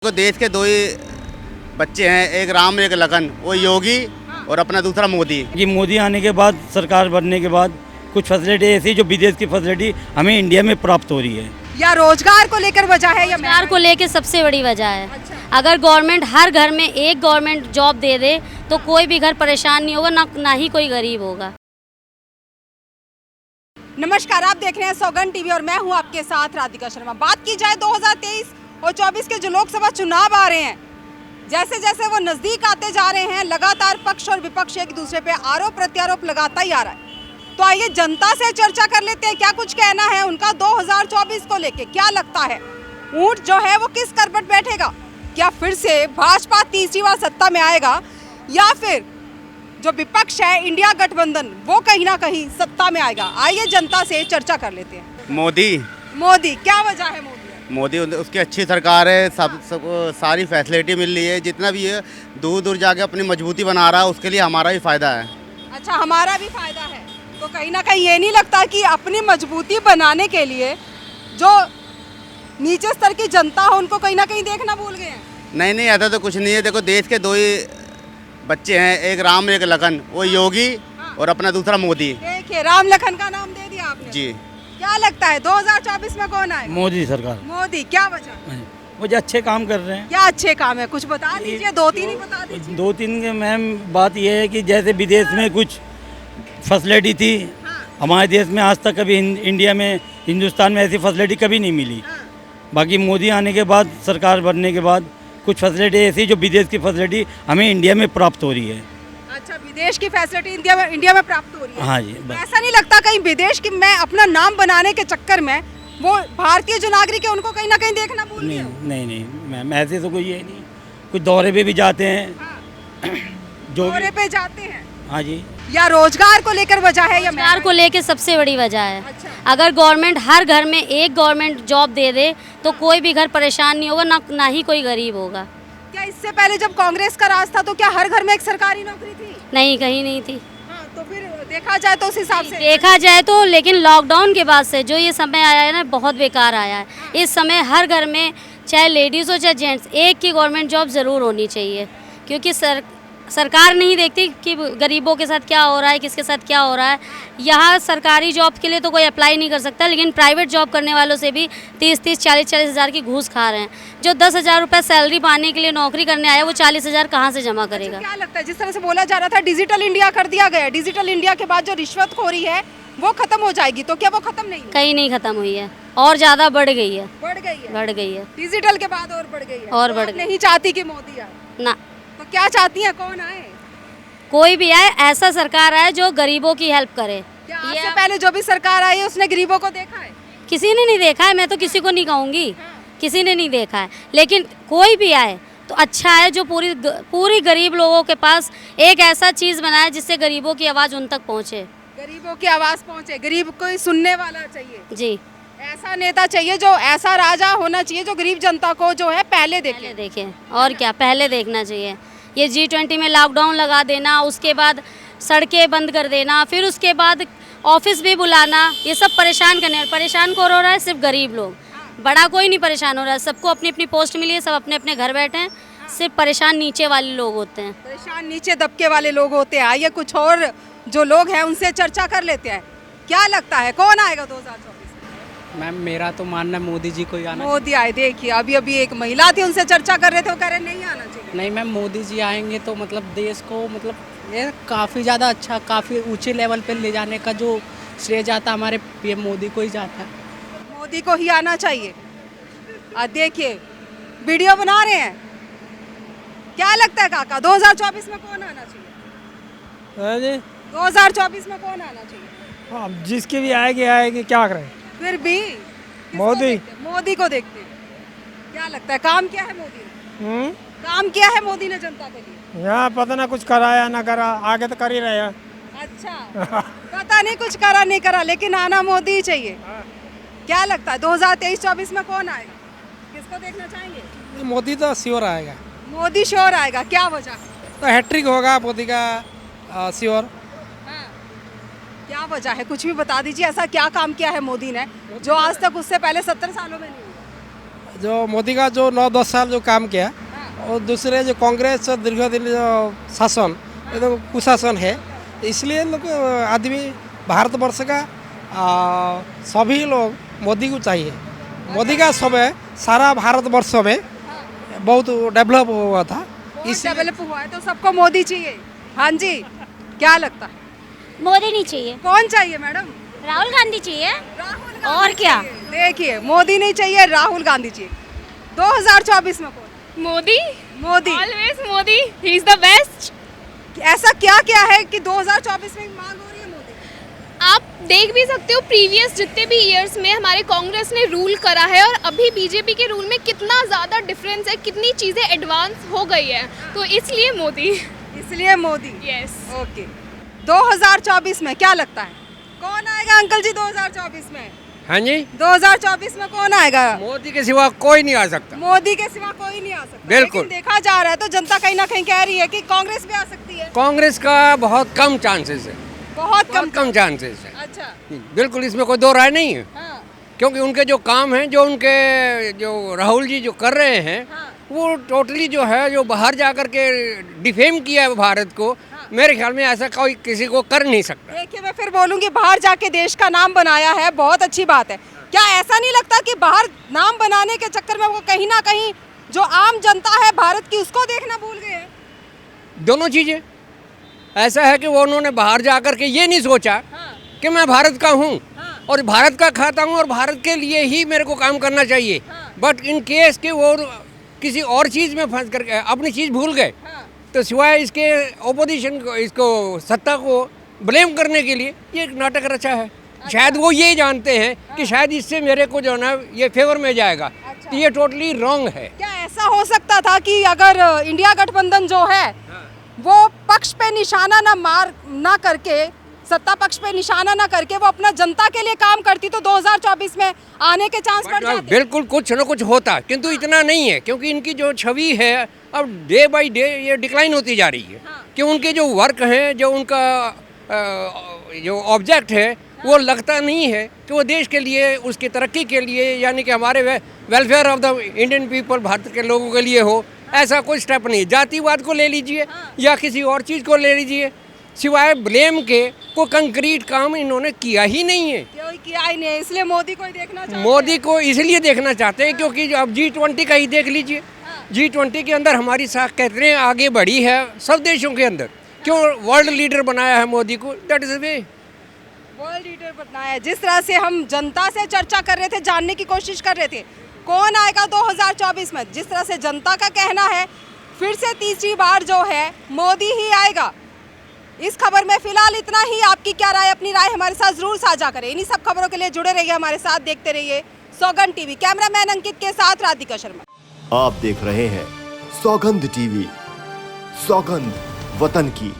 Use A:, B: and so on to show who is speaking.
A: को देश के दो ही बच्चे हैं, एक राम एक लखन, वो योगी और अपना दूसरा मोदी।
B: कि मोदी आने के बाद, सरकार बनने के बाद कुछ फैसिलिटी ऐसी जो विदेश की फैसिलिटी हमें इंडिया में प्राप्त हो रही है।
C: या रोजगार को लेकर वजह है या
D: रोजगार को लेके सबसे बड़ी वजह है।
C: अच्छा।
D: अगर गवर्नमेंट हर घर में एक गवर्नमेंट जॉब दे दे तो कोई भी घर परेशान नहीं होगा, ना ही कोई गरीब होगा।
C: नमस्कार, आप देख रहे हैं सौगंध टीवी और मैं हूं आपके साथ राधिका शर्मा। बात की जाए 2023 और 24 के जो लोकसभा चुनाव आ रहे हैं, जैसे जैसे वो नजदीक आते जा रहे हैं, लगातार पक्ष और विपक्ष एक दूसरे पे आरोप प्रत्यारोप लगाता ही आ रहा है। तो आइए जनता से चर्चा कर लेते हैं, क्या कुछ कहना है उनका 2024 को लेके। क्या लगता है ऊंट जो है वो किस करवट बैठेगा? क्या फिर से भाजपा तीसरी बार सत्ता में आएगा या फिर जो विपक्ष है इंडिया गठबंधन वो कहीं ना कहीं सत्ता में आएगा? आइए जनता से चर्चा कर लेते हैं। मोदी क्या वजह है?
A: मोदी उसकी अच्छी सरकार है, सबको सारी फैसिलिटी मिल रही है, जितना भी है दूर दूर जाके अपनी मजबूती बना रहा है, उसके लिए हमारा भी फायदा है।
C: अच्छा, हमारा भी फायदा है। तो कहीं ना कहीं ये नहीं लगता कि अपनी मजबूती बनाने के लिए जो नीचे स्तर की जनता है उनको कहीं ना कहीं देखना भूल गए हैं?
A: नहीं, ऐसा तो कुछ नहीं है। देखो, देश के दो ही बच्चे हैं, एक राम एक लखन, वो योगी और अपना दूसरा मोदी।
C: देखिए, राम लखन का नाम दे दिया आपने।
A: जी।
C: क्या लगता है 2024 में कौन आएगा?
B: मोदी सरकार।
C: मोदी। क्या वजह?
B: वो जो अच्छे काम कर रहे हैं।
C: क्या अच्छे काम है, कुछ बता दीजिए, दो तीन ही बता दीजिए।
B: दो तीन के मैम बात यह है कि जैसे विदेश में कुछ फैसिलिटी थी, हमारे देश में आज तक कभी इंडिया में, हिंदुस्तान में ऐसी फैसिलिटी कभी नहीं मिली। बाकी मोदी आने के बाद, सरकार बनने के बाद कुछ फैसिलिटी ऐसी जो विदेश की फैसिलिटी हमें इंडिया में प्राप्त हो रही है।
C: अच्छा, विदेश की फैसिलिटी इंडिया में प्राप्त हो रही है।
B: हाँ जी।
C: ऐसा नहीं लगता कहीं विदेश की में अपना नाम बनाने के चक्कर में वो भारतीय जो नागरिक है उनको कहीं ना कहीं देखना भूल गए?
B: नहीं मैम, ऐसे तो कोई ये नहीं। कुछ दौरे पे भी जाते हैं। जो
C: दौरे पे जाते हैं।
B: हाँ जी।
C: या रोजगार को लेकर वजह है या
D: रोजगार को लेके सबसे बड़ी वजह है।
C: अच्छा।
D: अगर गवर्नमेंट हर घर में एक गवर्नमेंट जॉब दे दे तो कोई भी घर परेशान नहीं होगा, ना ही कोई गरीब होगा।
C: क्या इससे पहले जब कांग्रेस का राज था तो क्या हर घर में एक सरकारी नौकरी थी?
D: नहीं, कहीं नहीं थी।
C: हाँ, तो फिर देखा जाए तो उस हिसाब से
D: देखा जाए तो, लेकिन लॉकडाउन के बाद से जो ये समय आया है ना, बहुत बेकार आया है। इस समय हर घर में, चाहे लेडीज़ हो चाहे जेंट्स, एक की गवर्नमेंट जॉब ज़रूर होनी चाहिए, क्योंकि सरकार नहीं देखती कि गरीबों के साथ क्या हो रहा है, किसके साथ क्या हो रहा है। यहाँ सरकारी जॉब के लिए तो कोई अप्लाई नहीं कर सकता, लेकिन प्राइवेट जॉब करने वालों से भी 30-30, 40-40 हज़ार की घूस खा रहे हैं। जो 10,000 रुपये सैलरी पाने के लिए नौकरी करने आया, वो 40,000 कहाँ से जमा करेगा?
C: क्या लगता है जिस तरह से बोला जा रहा था डिजिटल इंडिया कर दिया गया, डिजिटल इंडिया के बाद जो रिश्वतखोरी है वो खत्म हो जाएगी, तो क्या वो खत्म नहीं हुई?
D: कहीं नहीं खत्म हुई है, और ज़्यादा बढ़ गई है।
C: बढ़ गई है डिजिटल के बाद, और बढ़ गई है।
D: और
C: तो
D: बढ़
C: आप
D: गई।
C: नहीं चाहती कि मोदी आए?
D: ना,
C: तो क्या चाहती है, कौन आए?
D: कोई भी आए, ऐसा सरकार आए जो गरीबों की हेल्प करे।
C: क्या आज से पहले जो भी सरकार आई है उसने गरीबों को देखा है?
D: किसी ने नहीं देखा है, मैं तो किसी को नहीं कहूँगी, किसी ने नहीं देखा है, लेकिन कोई भी आए तो अच्छा है जो पूरी गरीब लोगों के पास एक ऐसा चीज़ बनाए जिससे गरीबों की आवाज़ उन तक पहुँचे।
C: गरीबों की आवाज़ पहुँचे, गरीब को सुनने वाला चाहिए।
D: जी,
C: ऐसा नेता चाहिए, जो ऐसा राजा होना चाहिए जो गरीब जनता को जो है पहले
D: देखे। और क्या, पहले देखना चाहिए। ये G20 में लॉकडाउन लगा देना, उसके बाद सड़कें बंद कर देना, फिर उसके बाद ऑफिस भी बुलाना, ये सब परेशान परेशान कौन हो रहा है? सिर्फ गरीब लोग। बड़ा कोई नहीं परेशान हो रहा है, सबको अपनी अपनी पोस्ट मिली है, सब अपने अपने घर बैठे हैं। सिर्फ परेशान नीचे वाले लोग होते हैं।
C: परेशान नीचे दबके वाले लोग होते हैं। आइए कुछ और जो लोग हैं उनसे चर्चा कर लेते हैं। क्या लगता है कौन आएगा 2024?
E: मैम, मेरा तो मानना है मोदी जी को ही आना
C: मोदी आए। देखिए, अभी एक महिला थी, उनसे चर्चा कर रहे थे, वो कह रहे नहीं आना चाहिए।
E: नहीं मैम, मोदी जी आएंगे तो मतलब देश को, मतलब ये काफ़ी ज़्यादा अच्छा, काफ़ी ऊंचे लेवल पे ले जाने का जो श्रेय जाता हमारे पीएम मोदी को ही जाता है।
C: मोदी को ही आना चाहिए। देखिए, वीडियो बना रहे हैं। क्या लगता है काका 2024 में कौन आना चाहिए? 2024 में कौन आना चाहिए?
F: अब जिसके भी आएगी क्या करें?
C: फिर भी मोदी को देखते हैं। क्या लगता है काम क्या है मोदी ने? काम क्या है मोदी ने जनता के लिए?
F: यहाँ पता ना कुछ करा या ना करा, आगे तो कर ही रहे हैं।
C: अच्छा, पता नहीं कुछ करा नहीं करा, लेकिन आना मोदी ही चाहिए। क्या लगता है 2023-24 में कौन आएगा? किसको देखना चाहेंगे?
F: मोदी तो श्योर आएगा।
C: मोदी श्योर आएगा। क्या वजह?
F: तो हैट्रिक होगा मोदी का, श्योर।
C: क्या वजह है, कुछ भी बता दीजिए। ऐसा क्या काम किया है मोदी ने जो आज तक उससे पहले 70 सालों में नहीं हुआ?
F: जो मोदी का जो 9-10 साल जो काम किया और दूसरे जो कांग्रेस दीर्घ दिन जो शासन एकदम कुशासन है, इसलिए लोग आदमी भारतवर्ष का सभी लोग मोदी को चाहिए। मोदी का समय सारा भारतवर्ष में बहुत डेवलप हुआ था।
C: इस डेवलप हुआ है तो सबको मोदी चाहिए। हाँ जी, क्या लगता है?
G: मोदी नहीं चाहिए,
C: कौन चाहिए मैडम?
G: राहुल गांधी चाहिए।
C: राहुल गांधी
G: और क्या?
C: चाहिए। देखिए, मोदी नहीं चाहिए, राहुल गांधी चाहिए। 2024 में कौन?
H: Modi.
C: Modi.
H: Always Modi, he is the best.
C: ऐसा क्या क्या है कि 2024 में मांग हो रही है मोदी?
H: आप देख भी सकते हो प्रीवियस जितने भी ईयर्स में हमारे कांग्रेस ने रूल करा है और अभी बीजेपी के रूल में कितना ज़्यादा डिफरेंस है, कितनी चीज़ें एडवांस हो गई है, तो इसलिए मोदी।
C: इसलिए मोदी।
H: यस।
C: ओके। 2024 में क्या लगता है कौन आएगा अंकल जी 2024 में?
I: हाँ जी,
C: 2024 में कौन आएगा?
I: मोदी के सिवा कोई नहीं आ सकता।
C: मोदी के सिवा कोई नहीं आ सकता।
I: बिल्कुल।
C: लेकिन देखा जा रहा है तो जनता कहीं ना कहीं कह रही है कि कांग्रेस भी आ सकती है।
I: कांग्रेस का बहुत कम चांसेस है,
C: बहुत
I: कम चांसेस है।
C: अच्छा।
I: बिल्कुल, इसमें कोई दो राय नहीं है।
C: हाँ।
I: क्योंकि उनके जो काम हैं, जो राहुल जी जो कर रहे हैं,
C: हाँ।
I: वो टोटली जो है, जो बाहर जाकर के डिफेम किया है भारत को, मेरे ख्याल में ऐसा कोई किसी को कर नहीं सकता।
C: देखिए, मैं फिर बोलूंगी, बाहर जाके देश का नाम बनाया है, बहुत अच्छी बात है। क्या ऐसा नहीं लगता कि बाहर नाम बनाने के चक्कर में वो कहीं ना कहीं जो आम जनता है भारत की उसको देखना भूल गए हैं?
I: दोनों चीज़ें ऐसा है कि वो उन्होंने बाहर जाकर के ये नहीं सोचा कि मैं भारत का हूँ और भारत का खाता हूँ और भारत के लिए ही मेरे को काम करना चाहिए। बट इन केस के वो किसी और चीज़ में फंस करके अपनी चीज़ भूल गए, तो सिवाय इसके ओपोजिशन को, इसको सत्ता को ब्लेम करने के लिए ये एक नाटक रचा है। शायद वो ये जानते हैं कि शायद इससे मेरे को जो है ना ये फेवर में जाएगा, तो ये टोटली रॉन्ग है।
C: क्या ऐसा हो सकता था कि अगर इंडिया गठबंधन जो है वो पक्ष पे निशाना ना करके, सत्ता पक्ष पे निशाना ना करके वो अपना जनता के लिए काम करती तो 2024 में आने के चांस बढ़ जाते?
I: बिल्कुल, कुछ न कुछ होता, किंतु इतना नहीं है, क्योंकि इनकी जो छवि है अब डे बाय डे ये डिक्लाइन होती जा रही है। कि उनके जो वर्क हैं, जो उनका जो ऑब्जेक्ट है, वो लगता नहीं है कि वो देश के लिए, उसकी तरक्की के लिए, यानी कि हमारे welfare of the Indian people, Bharat के लोगों के लिए हो, ऐसा कोई स्टेप नहीं। जातिवाद को ले लीजिए या किसी और चीज़ को ले लीजिए, सिवाय ब्लेम के कोई कंक्रीट काम इन्होंने किया ही नहीं है।
C: कोई किया ही नहीं, इसलिए मोदी को ही देखना चाहते हैं।
I: मोदी को इसलिए देखना चाहते हैं क्योंकि अब G20 का ही देख लीजिए। G20 के अंदर हमारी साख कितने आगे बढ़ी है सब देशों के अंदर। क्यों वर्ल्ड लीडर बनाया है मोदी को? That is way
C: world leader बनाया। जिस तरह से हम जनता से चर्चा कर रहे थे, जानने की कोशिश कर रहे थे कौन आएगा 2024 में, जिस तरह से जनता का कहना है फिर से तीसरी बार जो है मोदी ही आएगा। इस खबर में फिलहाल इतना ही। आपकी क्या राय, अपनी राय हमारे साथ जरूर साझा करें। इन्हीं सब खबरों के लिए जुड़े रहिए हमारे साथ, देखते रहिए सौगंध टीवी। कैमरामैन अंकित के साथ राधिका शर्मा।
J: आप देख रहे हैं सौगंध टीवी। सौगंध वतन की।